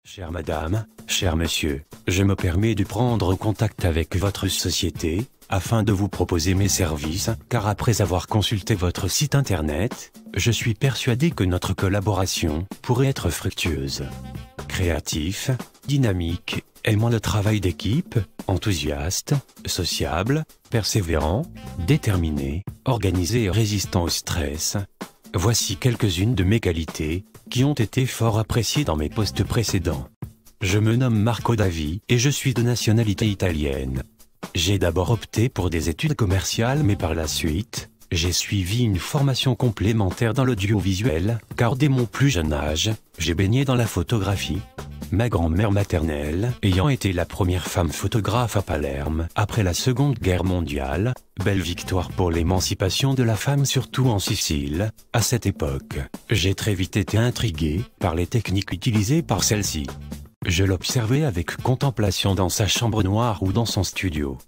Chère madame, cher monsieur, je me permets de prendre contact avec votre société, afin de vous proposer mes services, car après avoir consulté votre site internet, je suis persuadé que notre collaboration pourrait être fructueuse. Créatif, dynamique, aimant le travail d'équipe, enthousiaste, sociable, persévérant, déterminé, organisé et résistant au stress. Voici quelques-unes de mes qualités, qui ont été fort appréciées dans mes postes précédents. Je me nomme Marco Davi et je suis de nationalité italienne. J'ai d'abord opté pour des études commerciales mais par la suite, j'ai suivi une formation complémentaire dans l'audiovisuel, car dès mon plus jeune âge, j'ai baigné dans la photographie. Ma grand-mère maternelle ayant été la première femme photographe à Palerme après la Seconde Guerre mondiale, belle victoire pour l'émancipation de la femme surtout en Sicile, à cette époque, j'ai très vite été intrigué par les techniques utilisées par celle-ci. Je l'observais avec contemplation dans sa chambre noire ou dans son studio.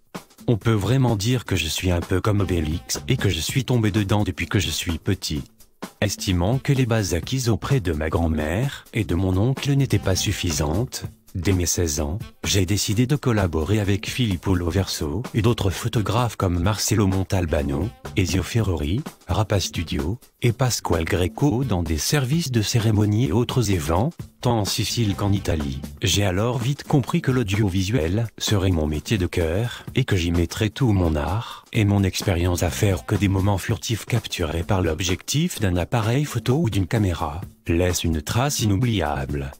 On peut vraiment dire que je suis un peu comme Obélix et que je suis tombé dedans depuis que je suis petit. Estimant que les bases acquises auprès de ma grand-mère et de mon oncle n'étaient pas suffisantes, dès mes 16 ans, j'ai décidé de collaborer avec Filippo Loverso et d'autres photographes comme Marcello Montalbano, Ezio Ferrori, Rapa Studio et Pasquale Greco dans des services de cérémonie et autres événements, tant en Sicile qu'en Italie. J'ai alors vite compris que l'audiovisuel serait mon métier de cœur et que j'y mettrais tout mon art et mon expérience à faire que des moments furtifs capturés par l'objectif d'un appareil photo ou d'une caméra laissent une trace inoubliable.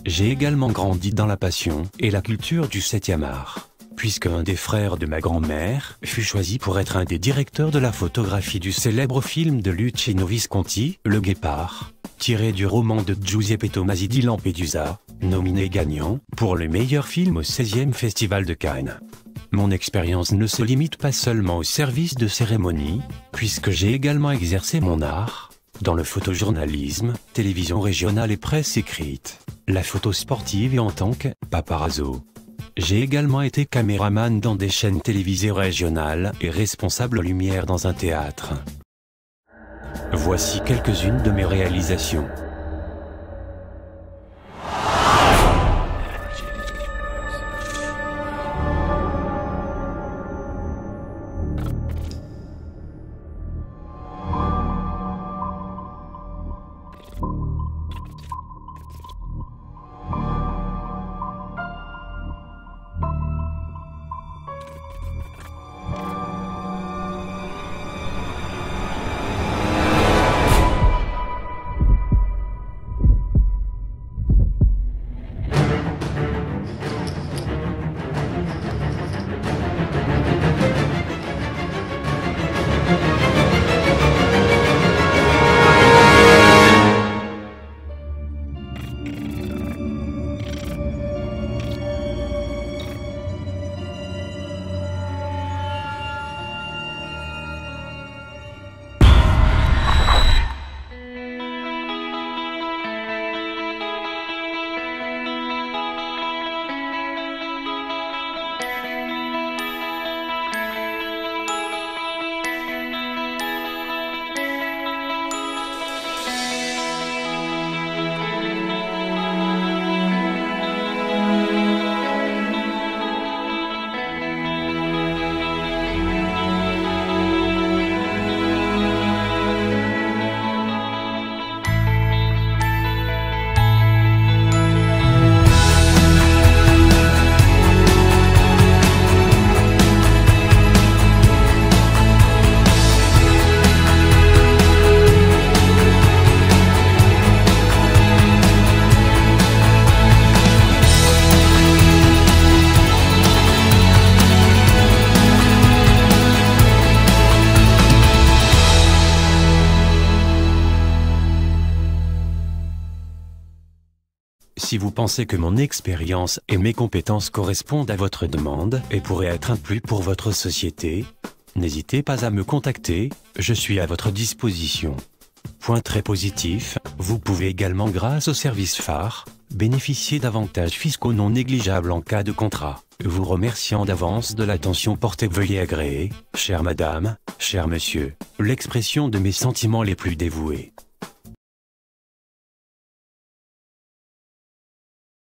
J'ai également grandi dans la passion et la culture du 7e art, puisque un des frères de ma grand-mère fut choisi pour être un des directeurs de la photographie du célèbre film de Luchino Visconti, Le Guépard, tiré du roman de Giuseppe Tomasi di Lampedusa, nominé gagnant pour le meilleur film au 16e Festival de Cannes. Mon expérience ne se limite pas seulement au service de cérémonie, puisque j'ai également exercé mon art dans le photojournalisme, télévision régionale et presse écrite, la photo sportive et en tant que paparazzo. J'ai également été caméraman dans des chaînes télévisées régionales et responsable lumière dans un théâtre. Voici quelques-unes de mes réalisations. Si vous pensez que mon expérience et mes compétences correspondent à votre demande et pourraient être un plus pour votre société, n'hésitez pas à me contacter, je suis à votre disposition. Point très positif, vous pouvez également grâce au service phare, bénéficier d'avantages fiscaux non négligeables en cas de contrat. Vous remerciant d'avance de l'attention portée, veuillez agréer, chère madame, cher monsieur, l'expression de mes sentiments les plus dévoués.